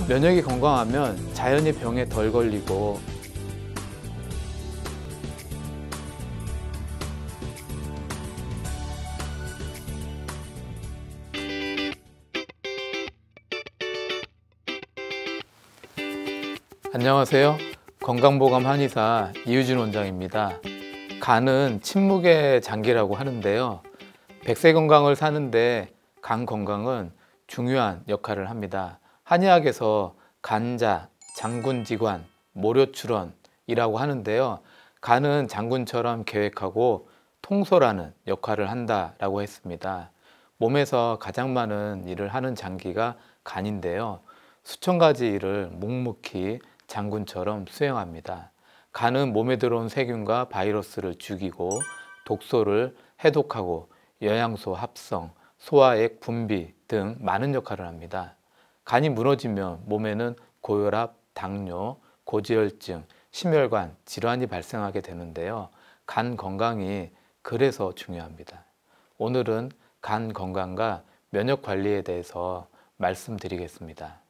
면역이 건강하면 자연히 병에 덜 걸리고 안녕하세요. 건강보감 한의사 이유진 원장입니다. 간은 침묵의 장기라고 하는데요. 백세 건강을 사는데 간 건강은 중요한 역할을 합니다. 한의학에서 간자, 장군지관, 모료출원이라고 하는데요. 간은 장군처럼 계획하고 통솔하는 역할을 한다라고 했습니다. 몸에서 가장 많은 일을 하는 장기가 간인데요. 수천 가지 일을 묵묵히 장군처럼 수행합니다. 간은 몸에 들어온 세균과 바이러스를 죽이고 독소를 해독하고 영양소 합성, 소화액 분비 등 많은 역할을 합니다. 간이 무너지면 몸에는 고혈압, 당뇨, 고지혈증, 심혈관 질환이 발생하게 되는데요. 간 건강이 그래서 중요합니다. 오늘은 간 건강과 면역 관리에 대해서 말씀드리겠습니다.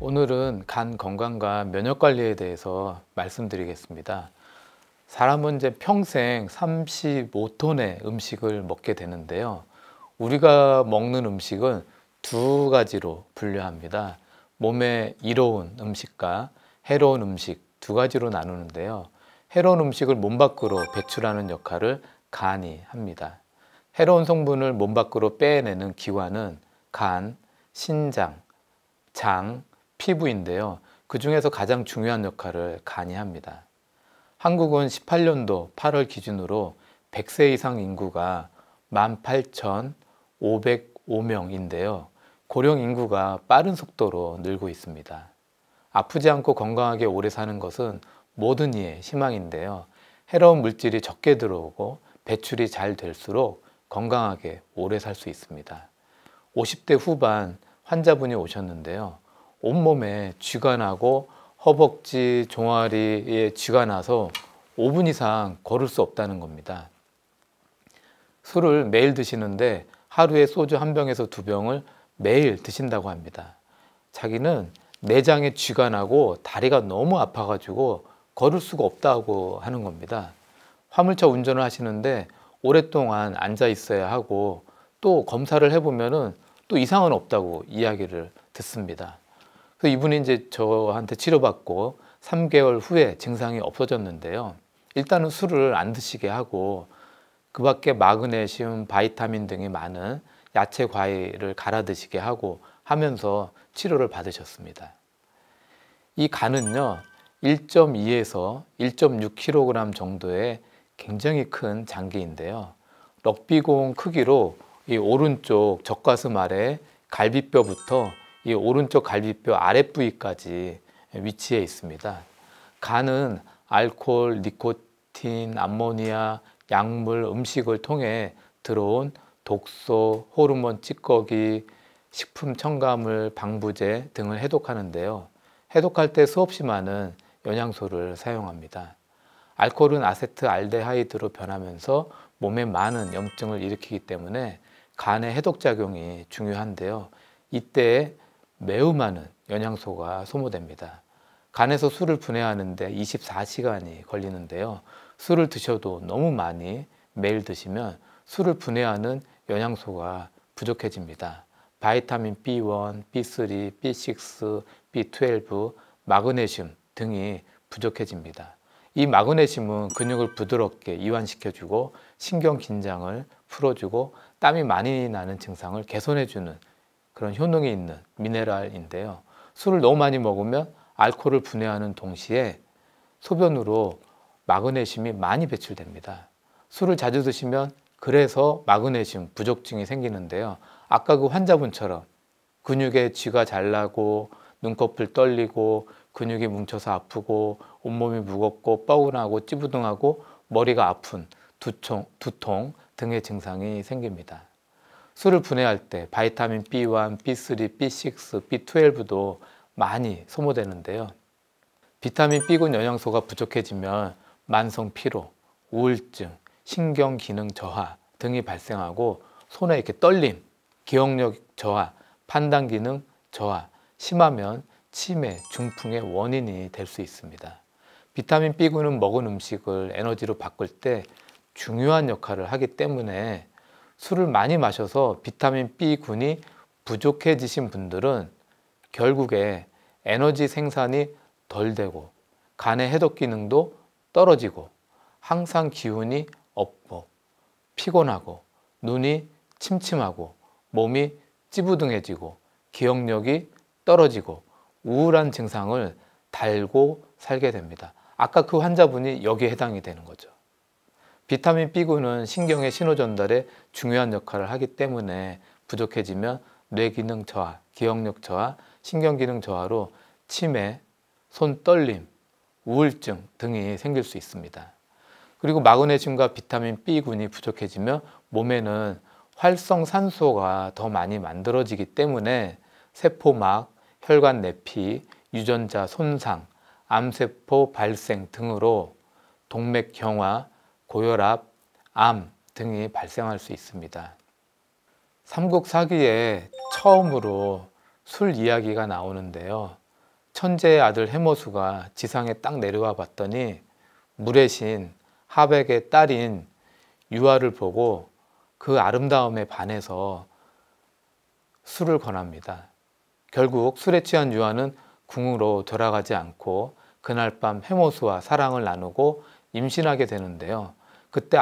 오늘은 간 건강과 면역 관리에 대해서 말씀드리겠습니다. 사람은 이제 평생 35톤의 음식을 먹게 되는데요. 우리가 먹는 음식은 두 가지로 분류합니다. 몸에 이로운 음식과 해로운 음식 두 가지로 나누는데요. 해로운 음식을 몸 밖으로 배출하는 역할을 간이 합니다. 해로운 성분을 몸 밖으로 빼내는 기관은 간, 신장, 장, 피부인데요. 그 중에서 가장 중요한 역할을 간이 합니다. 한국은 18년도 8월 기준으로 100세 이상 인구가 18,505명인데요. 고령 인구가 빠른 속도로 늘고 있습니다. 아프지 않고 건강하게 오래 사는 것은 모든 이의 희망인데요. 해로운 물질이 적게 들어오고 배출이 잘 될수록 건강하게 오래 살 수 있습니다. 50대 후반 환자분이 오셨는데요. 온몸에 쥐가 나고 허벅지, 종아리에 쥐가 나서 5분 이상 걸을 수 없다는 겁니다. 술을 매일 드시는데 하루에 소주 한 병에서 두 병을 매일 드신다고 합니다. 자기는 내장에 쥐가 나고 다리가 너무 아파가지고 걸을 수가 없다고 하는 겁니다. 화물차 운전을 하시는데 오랫동안 앉아 있어야 하고 또 검사를 해보면은 또 이상은 없다고 이야기를 듣습니다. 그래서 이분이 이제 저한테 치료받고 3개월 후에 증상이 없어졌는데요. 일단은 술을 안 드시게 하고 그 밖에 마그네슘, 바이타민 등이 많은 야채 과일을 갈아 드시게 하고 하면서 치료를 받으셨습니다. 이 간은요, 1.2에서 1.6kg 정도의 굉장히 큰 장기인데요. 럭비공 크기로 이 오른쪽 젖가슴 아래 갈비뼈부터 이 오른쪽 갈비뼈 아랫부위까지 위치해 있습니다. 간은 알코올, 니코틴, 암모니아, 약물, 음식을 통해 들어온 독소, 호르몬 찌꺼기, 식품 첨가물, 방부제 등을 해독하는데요. 해독할 때 수없이 많은 영양소를 사용합니다. 알코올은 아세트알데하이드로 변하면서 몸에 많은 염증을 일으키기 때문에 간의 해독작용이 중요한데요. 이때 매우 많은 영양소가 소모됩니다. 간에서 술을 분해하는데 24시간이 걸리는데요. 술을 드셔도 너무 많이 매일 드시면 술을 분해하는 영양소가 부족해집니다. 바이타민 B1, B3, B6, B12, 마그네슘 등이 부족해집니다. 이 마그네슘은 근육을 부드럽게 이완시켜주고 신경 긴장을 풀어주고 땀이 많이 나는 증상을 개선해주는 그런 효능이 있는 미네랄인데요. 술을 너무 많이 먹으면 알코올을 분해하는 동시에 소변으로 마그네슘이 많이 배출됩니다. 술을 자주 드시면 그래서 마그네슘 부족증이 생기는데요. 아까 그 환자분처럼 근육에 쥐가 잘 나고 눈꺼풀 떨리고 근육이 뭉쳐서 아프고 온몸이 무겁고 뻐근하고 찌부둥하고 머리가 아픈 두통, 등의 증상이 생깁니다. 술을 분해할 때 바이타민 B1, B3, B6, B12도 많이 소모되는데요. 비타민 B군 영양소가 부족해지면 만성 피로, 우울증, 신경기능 저하 등이 발생하고 손에 이렇게 떨림, 기억력 저하, 판단기능 저하, 심하면 치매, 중풍의 원인이 될 수 있습니다. 비타민 B군은 먹은 음식을 에너지로 바꿀 때 중요한 역할을 하기 때문에 술을 많이 마셔서 비타민 B군이 부족해지신 분들은 결국에 에너지 생산이 덜 되고 간의 해독 기능도 떨어지고 항상 기운이 없고 피곤하고 눈이 침침하고 몸이 찌부둥해지고 기억력이 떨어지고 우울한 증상을 달고 살게 됩니다. 아까 그 환자분이 여기에 해당이 되는 거죠. 비타민 B군은 신경의 신호 전달에 중요한 역할을 하기 때문에 부족해지면 뇌기능 저하, 기억력 저하, 신경기능 저하로 치매, 손 떨림, 우울증 등이 생길 수 있습니다. 그리고 마그네슘과 비타민 B군이 부족해지면 몸에는 활성산소가 더 많이 만들어지기 때문에 세포막, 혈관 내피, 유전자 손상, 암세포 발생 등으로 동맥경화, 고혈압, 암 등이 발생할 수 있습니다. 삼국사기에 처음으로 술 이야기가 나오는데요. 천재의 아들 해모수가 지상에 딱 내려와 봤더니 물의 신 하백의 딸인 유아를 보고 그 아름다움에 반해서 술을 권합니다. 결국 술에 취한 유아는 궁으로 돌아가지 않고 그날 밤 해모수와 사랑을 나누고 임신하게 되는데요. 그때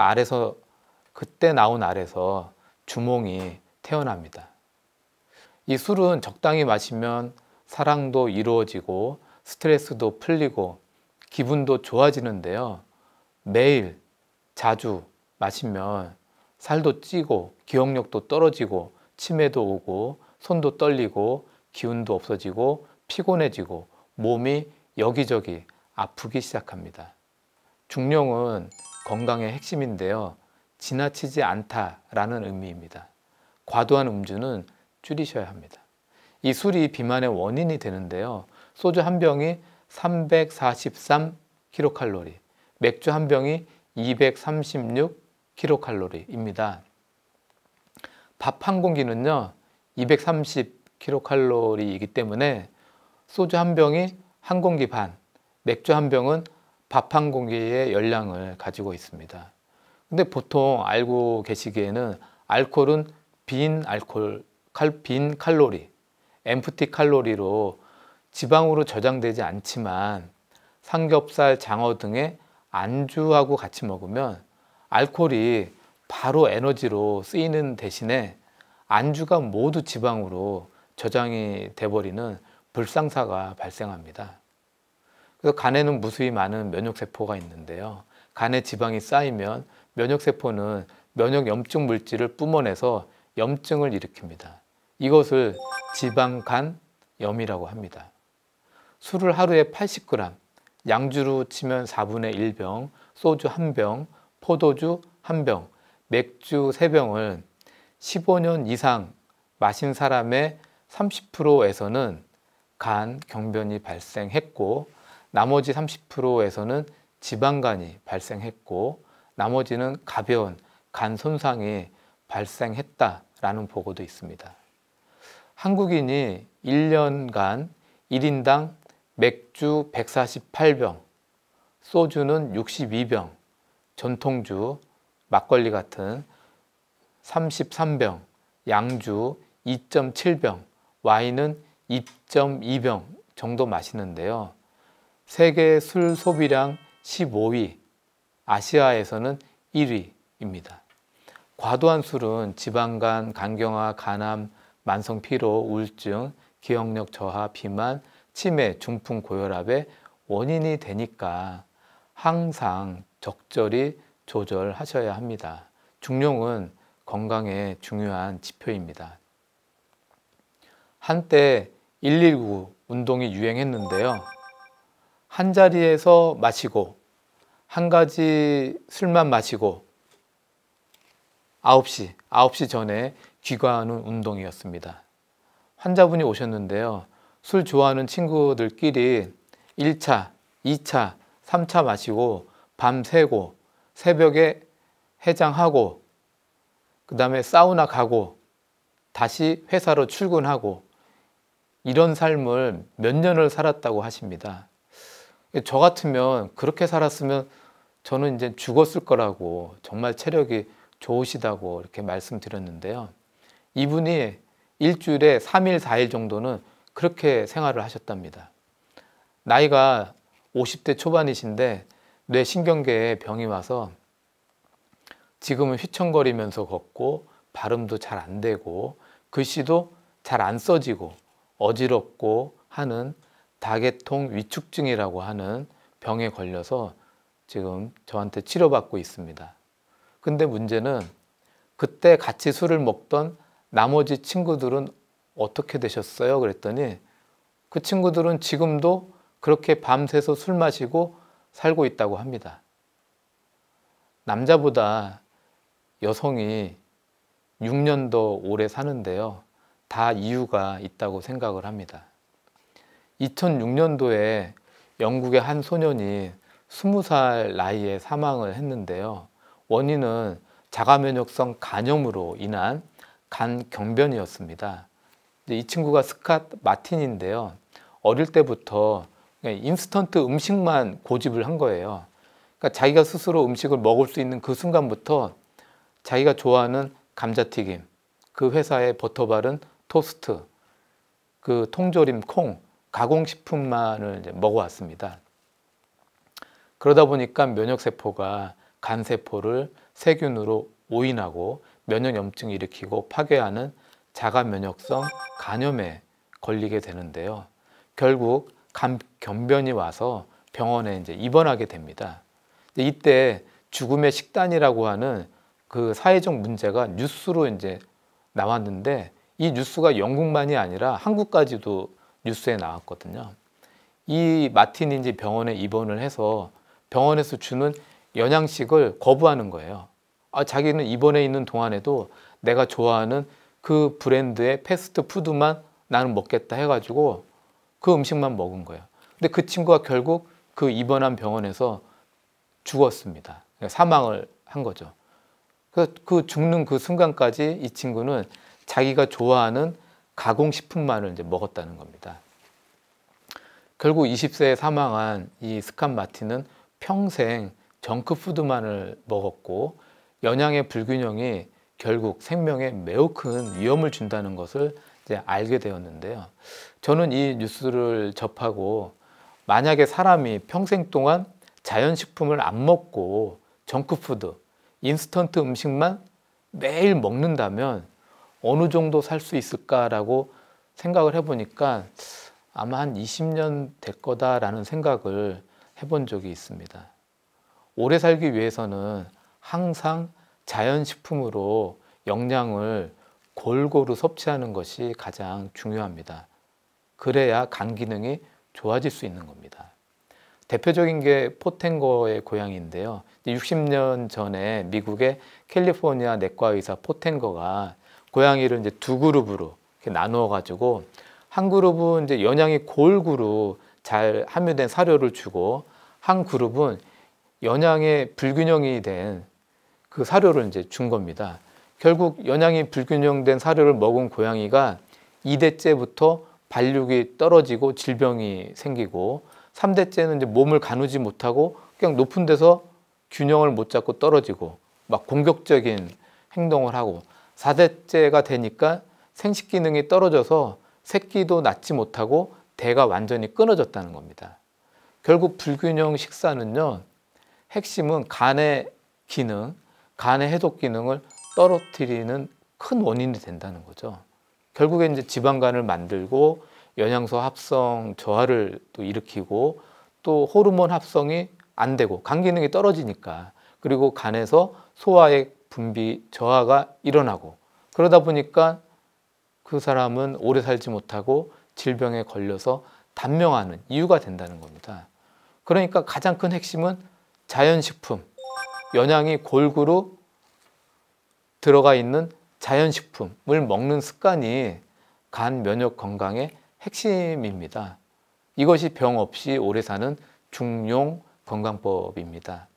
나온 알에서 주몽이 태어납니다. 이 술은 적당히 마시면 사랑도 이루어지고 스트레스도 풀리고 기분도 좋아지는데요. 매일 자주 마시면 살도 찌고 기억력도 떨어지고 치매도 오고 손도 떨리고 기운도 없어지고 피곤해지고 몸이 여기저기 아프기 시작합니다. 중용은 건강의 핵심인데요. 지나치지 않다라는 의미입니다. 과도한 음주는 줄이셔야 합니다. 이 술이 비만의 원인이 되는데요. 소주 한 병이 343kcal, 맥주 한 병이 236kcal입니다. 밥 한 공기는요 230kcal이기 때문에 소주 한 병이 한 공기 반, 맥주 한 병은 밥 한 공기의 열량을 가지고 있습니다. 근데 보통 알고 계시기에는 알코올은 빈 칼로리, 엠프티 칼로리로 지방으로 저장되지 않지만 삼겹살, 장어 등의 안주하고 같이 먹으면 알코올이 바로 에너지로 쓰이는 대신에 안주가 모두 지방으로 저장이 돼버리는 불상사가 발생합니다. 그래서 간에는 무수히 많은 면역세포가 있는데요. 간에 지방이 쌓이면 면역세포는 면역염증 물질을 뿜어내서 염증을 일으킵니다. 이것을 지방간염이라고 합니다. 술을 하루에 80g, 양주로 치면 4분의 1병, 소주 1병, 포도주 1병, 맥주 3병을 15년 이상 마신 사람의 30%에서는 간 경변이 발생했고 나머지 30%에서는 지방간이 발생했고 나머지는 가벼운 간 손상이 발생했다라는 보고도 있습니다. 한국인이 1년간 1인당 맥주 148병, 소주는 62병, 전통주, 막걸리 같은 33병, 양주 2.7병, 와인은 2.2병 정도 마시는데요. 세계 술 소비량 15위, 아시아에서는 1위입니다. 과도한 술은 지방간, 간경화, 간암, 만성 피로, 우울증, 기억력 저하, 비만, 치매, 중풍, 고혈압의 원인이 되니까 항상 적절히 조절하셔야 합니다. 중용은 건강에 중요한 지표입니다. 한때 119 운동이 유행했는데요. 한 자리에서 마시고 한 가지 술만 마시고 9시 전에 귀가하는 운동이었습니다. 환자분이 오셨는데요. 술 좋아하는 친구들끼리 1차, 2차, 3차 마시고 밤새고 새벽에 해장하고 그 다음에 사우나 가고 다시 회사로 출근하고 이런 삶을 몇 년을 살았다고 하십니다. 저 같으면 그렇게 살았으면 저는 이제 죽었을 거라고 정말 체력이 좋으시다고 이렇게 말씀드렸는데요. 이분이 일주일에 3일, 4일 정도는 그렇게 생활을 하셨답니다. 나이가 50대 초반이신데 뇌신경계에 병이 와서 지금은 휘청거리면서 걷고 발음도 잘 안 되고 글씨도 잘 안 써지고 어지럽고 하는 다계통 위축증이라고 하는 병에 걸려서 지금 저한테 치료받고 있습니다. 근데 문제는 그때 같이 술을 먹던 나머지 친구들은 어떻게 되셨어요? 그랬더니 그 친구들은 지금도 그렇게 밤새서 술 마시고 살고 있다고 합니다. 남자보다 여성이 6년 더 오래 사는데요. 다 이유가 있다고 생각을 합니다. 2006년도에 영국의 한 소년이 20살 나이에 사망을 했는데요. 원인은 자가면역성 간염으로 인한 간 경변이었습니다. 이 친구가 스캇 마틴인데요. 어릴 때부터 인스턴트 음식만 고집을 한 거예요. 그러니까 자기가 스스로 음식을 먹을 수 있는 그 순간부터 자기가 좋아하는 감자튀김, 그 회사에 버터 바른 토스트, 그 통조림 콩, 가공식품만을 이제 먹어왔습니다. 그러다 보니까 면역세포가 간세포를 세균으로 오인하고 면역염증을 일으키고 파괴하는 자가면역성 간염에 걸리게 되는데요. 결국 간경변이 와서 병원에 이제 입원하게 됩니다. 이때 죽음의 식단이라고 하는 그 사회적 문제가 뉴스로 이제 나왔는데 이 뉴스가 영국만이 아니라 한국까지도 뉴스에 나왔거든요. 이 마틴이 이제 병원에 입원을 해서 병원에서 주는 영양식을 거부하는 거예요. 자기는 입원해 있는 동안에도 내가 좋아하는 그 브랜드의 패스트푸드만 나는 먹겠다 해가지고 그 음식만 먹은 거예요. 근데 그 친구가 결국 그 입원한 병원에서 죽었습니다. 사망을 한 거죠. 그 죽는 그 순간까지 이 친구는 자기가 좋아하는 가공식품만을 이제 먹었다는 겁니다. 결국 20세에 사망한 이 스캇 마틴은 평생 정크푸드만을 먹었고 영양의 불균형이 결국 생명에 매우 큰 위험을 준다는 것을 이제 알게 되었는데요. 저는 이 뉴스를 접하고 만약에 사람이 평생 동안 자연식품을 안 먹고 정크푸드, 인스턴트 음식만 매일 먹는다면 어느 정도 살 수 있을까라고 생각을 해보니까 아마 한 20년 될 거다라는 생각을 해본 적이 있습니다. 오래 살기 위해서는 항상 자연식품으로 영양을 골고루 섭취하는 것이 가장 중요합니다. 그래야 간 기능이 좋아질 수 있는 겁니다. 대표적인 게 포텐거의 고양이인데요. 60년 전에 미국의 캘리포니아 내과 의사 포텐거가 고양이를 이제 두 그룹으로 이렇게 나누어 가지고 한 그룹은 이제 영양이 골고루 잘 함유된 사료를 주고 한 그룹은 영양의 불균형이 된 그 사료를 이제 준 겁니다. 결국 영양이 불균형된 사료를 먹은 고양이가 2대째부터 발육이 떨어지고 질병이 생기고 3대째는 이제 몸을 가누지 못하고 그냥 높은 데서 균형을 못 잡고 떨어지고 막 공격적인 행동을 하고 4대째가 되니까 생식 기능이 떨어져서 새끼도 낳지 못하고 대가 완전히 끊어졌다는 겁니다. 결국 불균형 식사는요, 핵심은 간의 기능, 간의 해독 기능을 떨어뜨리는 큰 원인이 된다는 거죠. 결국에 이제 지방간을 만들고 영양소 합성 저하를 또 일으키고 또 호르몬 합성이 안 되고 간 기능이 떨어지니까 그리고 간에서 소화액 분비 저하가 일어나고 그러다 보니까 그 사람은 오래 살지 못하고 질병에 걸려서 단명하는 이유가 된다는 겁니다. 그러니까 가장 큰 핵심은 자연식품, 영양이 골고루 들어가 있는 자연식품을 먹는 습관이 간 면역 건강의 핵심입니다. 이것이 병 없이 오래 사는 중용 건강법입니다.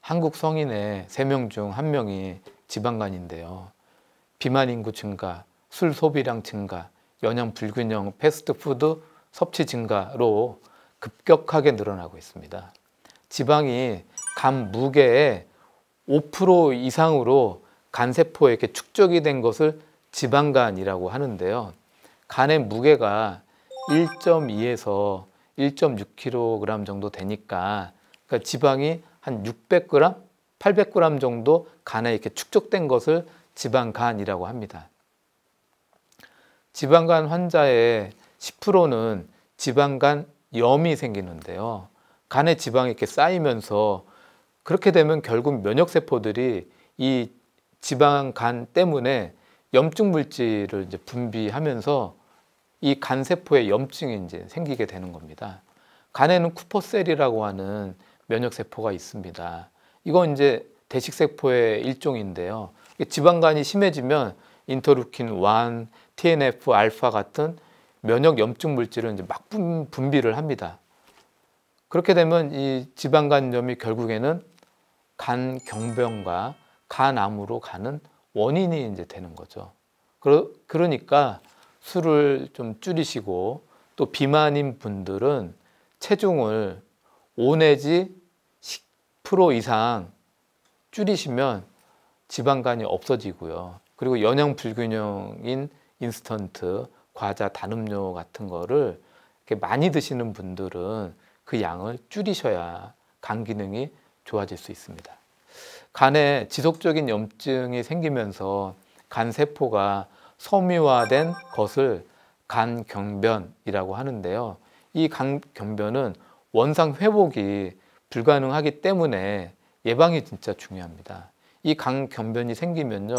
한국 성인의 3명 중 1명이 지방간인데요. 비만 인구 증가, 술 소비량 증가, 영양 불균형, 패스트푸드 섭취 증가로 급격하게 늘어나고 있습니다. 지방이 간 무게의 5% 이상으로 간세포에 이렇게 축적이 된 것을 지방간이라고 하는데요. 간의 무게가 1.2에서 1.6kg 정도 되니까, 그러니까 지방이 한 600g, 800g 정도 간에 이렇게 축적된 것을 지방간이라고 합니다. 지방간 환자의 10%는 지방간염이 생기는데요. 간에 지방이 이렇게 쌓이면서 그렇게 되면 결국 면역세포들이 이 지방간 때문에 염증 물질을 이제 분비하면서 이 간세포에 염증이 이제 생기게 되는 겁니다. 간에는 쿠퍼셀이라고 하는 면역세포가 있습니다. 이건 이제 대식세포의 일종인데요. 지방간이 심해지면 인터루킨 1, TNF 알파 같은 면역 염증 물질을 이제 막 분비를 합니다. 그렇게 되면 이 지방간염이 결국에는 간경변과 간암으로 가는 원인이 이제 되는 거죠. 그러니까 술을 좀 줄이시고, 또 비만인 분들은 체중을 5 내지 10% 이상 줄이시면 지방간이 없어지고요. 그리고 영양 불균형인 인스턴트, 과자, 단음료 같은 거를 이렇게 많이 드시는 분들은 그 양을 줄이셔야 간 기능이 좋아질 수 있습니다. 간에 지속적인 염증이 생기면서 간 세포가 섬유화된 것을 간경변이라고 하는데요. 이 간경변은 원상 회복이 불가능하기 때문에 예방이 진짜 중요합니다. 이 간경변이 생기면요,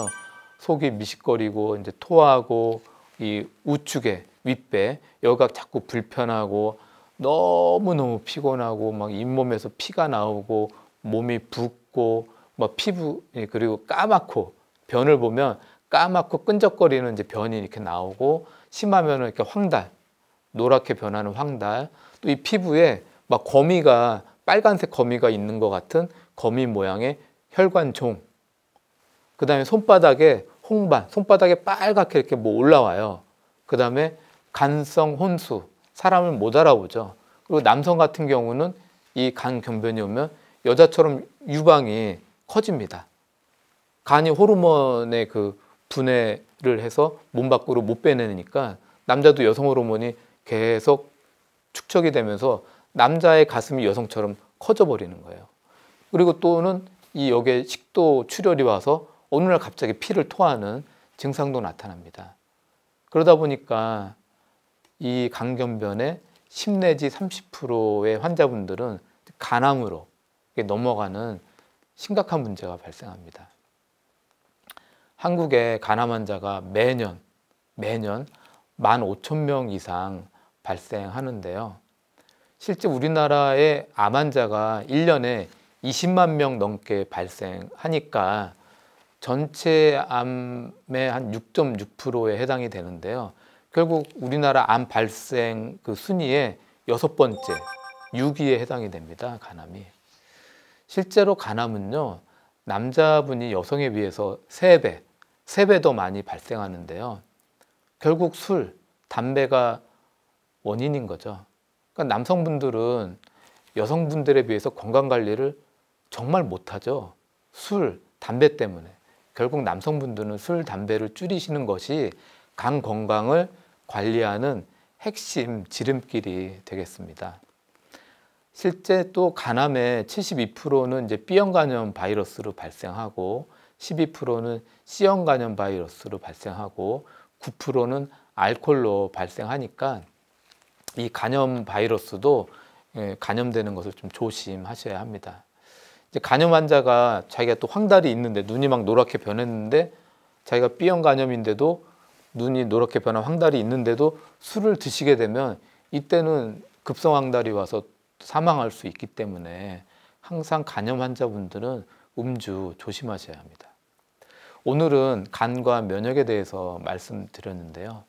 속이 미식거리고 이제 토하고, 이 우측에 윗배 여기가 자꾸 불편하고 너무너무 피곤하고 막 잇몸에서 피가 나오고 몸이 붓고 막 피부, 그리고 까맣고, 변을 보면 까맣고 끈적거리는 이제 변이 이렇게 나오고, 심하면은 이렇게 황달, 노랗게 변하는 황달, 또 이 피부에 막 거미가, 빨간색 거미가 있는 것 같은 거미 모양의 혈관종, 그 다음에 손바닥에 홍반, 손바닥에 빨갛게 이렇게 뭐 올라와요. 그 다음에 간성 혼수, 사람을 못 알아보죠. 그리고 남성 같은 경우는 이 간경변이 오면 여자처럼 유방이 커집니다. 간이 호르몬의 그 분해를 해서 몸 밖으로 못 빼내니까 남자도 여성 호르몬이 계속 축적이 되면서 남자의 가슴이 여성처럼 커져 버리는 거예요. 그리고 또는 이 여기에 식도 출혈이 와서 어느 날 갑자기 피를 토하는 증상도 나타납니다. 그러다 보니까 이 간경변의 10 내지 30%의 환자분들은 간암으로 넘어가는 심각한 문제가 발생합니다. 한국의 간암 환자가 매년 15,000명 이상 발생하는데요. 실제 우리나라의 암 환자가 1년에 20만 명 넘게 발생하니까 전체 암의 한 6.6%에 해당이 되는데요. 결국 우리나라 암 발생 그 순위의 6번째, 6위에 해당이 됩니다. 간암이. 실제로 간암은요, 남자분이 여성에 비해서 3배 더 많이 발생하는데요. 결국 술, 담배가 원인인 거죠. 그러니까 남성분들은 여성분들에 비해서 건강관리를 정말 못하죠. 술, 담배 때문에. 결국 남성분들은 술, 담배를 줄이시는 것이 간 건강을 관리하는 핵심 지름길이 되겠습니다. 실제 또 간암의 72%는 이제 B형 간염 바이러스로 발생하고, 12%는 C형 간염 바이러스로 발생하고, 9%는 알코올로 발생하니까 이 간염 바이러스도 감염되는 것을 좀 조심하셔야 합니다. 이제 간염 환자가 자기가 또 황달이 있는데, 눈이 막 노랗게 변했는데, 자기가 B형 간염인데도 눈이 노랗게 변한 황달이 있는데도 술을 드시게 되면 이때는 급성 황달이 와서 사망할 수 있기 때문에 항상 간염 환자분들은 음주 조심하셔야 합니다. 오늘은 간과 면역에 대해서 말씀드렸는데요.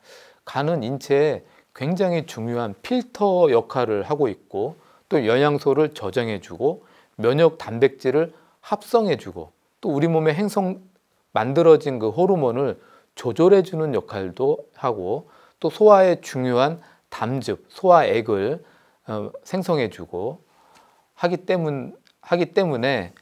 간은 인체에 굉장히 중요한 필터 역할을 하고 있고 또 영양소를 저장해주고 면역 단백질을 합성해주고 또 우리 몸에 만들어진 그 호르몬을 조절해주는 역할도 하고 또 소화에 중요한 담즙, 소화액을 생성해주고 하기 때문에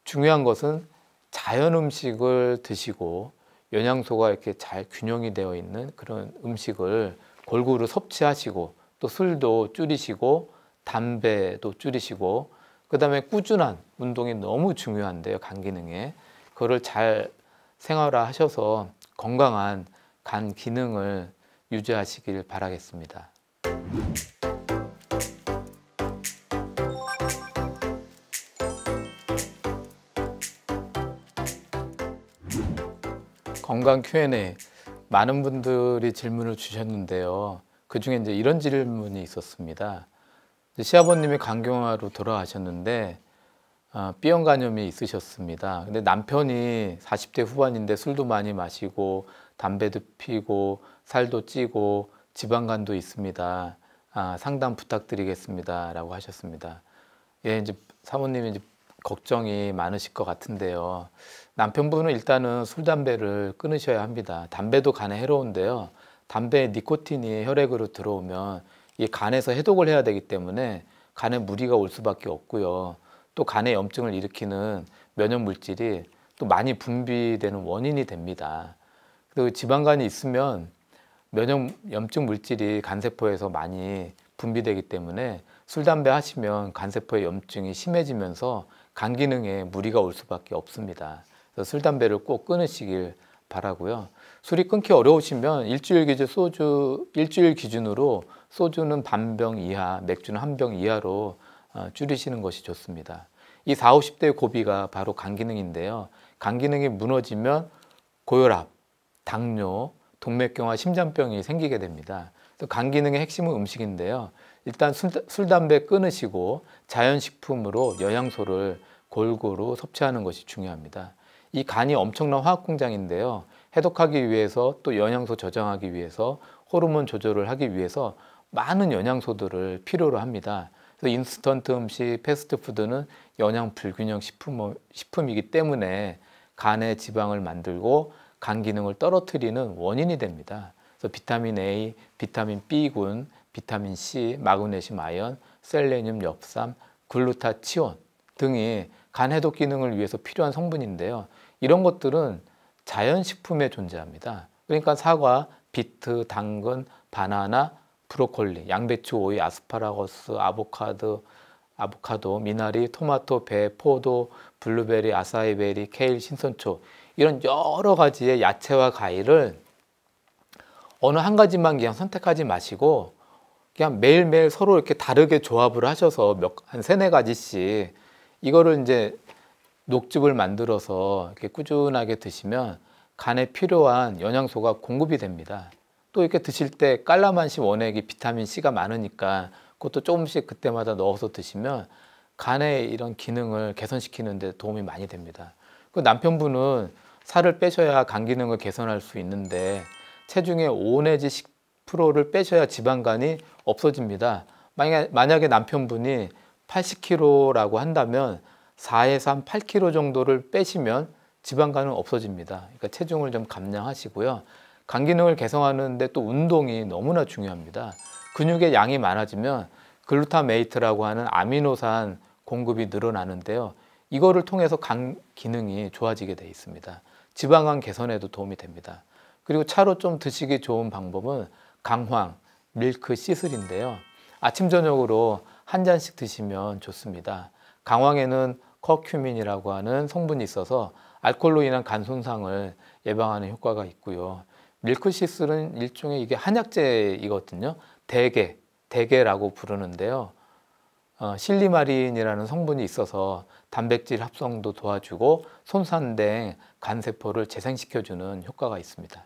중요한 것은 자연 음식을 드시고 영양소가 이렇게 잘 균형이 되어 있는 그런 음식을 골고루 섭취하시고 또 술도 줄이시고 담배도 줄이시고 그다음에 꾸준한 운동이 너무 중요한데요. 간 기능에 그거를 잘 생활화하셔서 건강한 간 기능을 유지하시길 바라겠습니다. 건강 Q&A 많은 분들이 질문을 주셨는데요. 그 중에 이제 이런 질문이 있었습니다. 시아버님이 간경화로 돌아가셨는데 B형 간염이 있으셨습니다. 근데 남편이 40대 후반인데 술도 많이 마시고 담배도 피고 살도 찌고 지방간도 있습니다. 상담 부탁드리겠습니다. 라고 하셨습니다. 예, 이제 사모님이 이제 걱정이 많으실 것 같은데요. 남편분은 일단은 술, 담배를 끊으셔야 합니다. 담배도 간에 해로운데요. 담배에 니코틴이 혈액으로 들어오면 이 간에서 해독을 해야 되기 때문에 간에 무리가 올 수밖에 없고요. 또 간에 염증을 일으키는 면역 물질이 또 많이 분비되는 원인이 됩니다. 그리고 지방간이 있으면 염증 물질이 간세포에서 많이 분비되기 때문에 술, 담배 하시면 간세포의 염증이 심해지면서 간 기능에 무리가 올 수밖에 없습니다. 그래서 술, 담배를 꼭 끊으시길 바라고요. 술이 끊기 어려우시면 일주일 기준으로 소주는 반병 이하, 맥주는 한 병 이하로 줄이시는 것이 좋습니다. 이 40, 50대의 고비가 바로 간 기능인데요. 간 기능이 무너지면 고혈압, 당뇨, 동맥경화, 심장병이 생기게 됩니다. 그래서 간 기능의 핵심은 음식인데요. 일단 술, 담배 끊으시고 자연식품으로 영양소를 골고루 섭취하는 것이 중요합니다. 이 간이 엄청난 화학공장인데요. 해독하기 위해서 또 영양소 저장하기 위해서 호르몬 조절을 하기 위해서 많은 영양소들을 필요로 합니다. 그래서 인스턴트 음식, 패스트푸드는 영양 불균형 식품이기 때문에 간에 지방을 만들고 간 기능을 떨어뜨리는 원인이 됩니다. 그래서 비타민 A, 비타민 B군, 비타민 C, 마그네슘, 아연, 셀레늄, 엽산, 글루타치온 등이 간 해독 기능을 위해서 필요한 성분인데요. 이런 것들은 자연식품에 존재합니다. 그러니까 사과, 비트, 당근, 바나나, 브로콜리, 양배추, 오이, 아스파라거스, 아보카도, 미나리, 토마토, 배, 포도, 블루베리, 아사이베리, 케일, 신선초 이런 여러 가지의 야채와 과일을 어느 한 가지만 그냥 선택하지 마시고 그냥 매일매일 서로 이렇게 다르게 조합을 하셔서 한 세네 가지씩 이거를 이제 녹즙을 만들어서 이렇게 꾸준하게 드시면 간에 필요한 영양소가 공급이 됩니다. 또 이렇게 드실 때 깔라만시 원액이 비타민 C가 많으니까 그것도 조금씩 그때마다 넣어서 드시면 간의 이런 기능을 개선시키는 데 도움이 많이 됩니다. 그 남편분은 살을 빼셔야 간 기능을 개선할 수 있는데 체중의 5 내지 10%를 빼셔야 지방간이 없어집니다. 만약에 남편분이 80kg라고 한다면 4에서 한 8kg 정도를 빼시면 지방간은 없어집니다. 그러니까 체중을 좀 감량하시고요. 간 기능을 개선하는데 또 운동이 너무나 중요합니다. 근육의 양이 많아지면 글루타메이트라고 하는 아미노산 공급이 늘어나는데요. 이거를 통해서 간 기능이 좋아지게 되어 있습니다. 지방간 개선에도 도움이 됩니다. 그리고 차로 좀 드시기 좋은 방법은 강황, 밀크 시슬인데요. 아침 저녁으로 한 잔씩 드시면 좋습니다. 강황에는 커큐민이라고 하는 성분이 있어서 알코올로 인한 간 손상을 예방하는 효과가 있고요. 밀크시슬은 일종의 이게 한약재이거든요. 대게라고 부르는데요. 실리마린이라는 성분이 있어서 단백질 합성도 도와주고 손상된 간세포를 재생시켜주는 효과가 있습니다.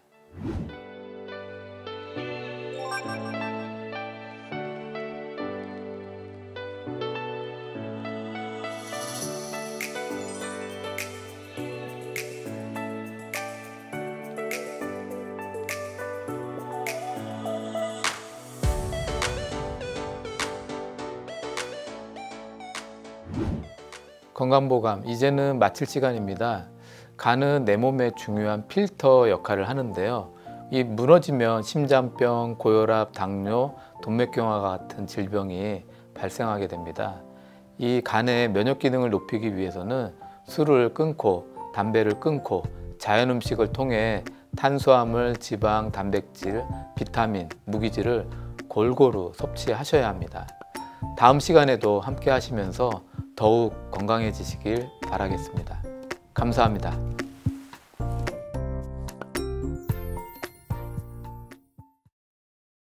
건강보감, 이제는 마칠 시간입니다. 간은 내 몸의 중요한 필터 역할을 하는데요. 이 무너지면 심장병, 고혈압, 당뇨, 동맥경화 같은 질병이 발생하게 됩니다. 이 간의 면역 기능을 높이기 위해서는 술을 끊고 담배를 끊고 자연 음식을 통해 탄수화물, 지방, 단백질, 비타민, 무기질을 골고루 섭취하셔야 합니다. 다음 시간에도 함께 하시면서 더욱 건강해지시길 바라겠습니다. 감사합니다.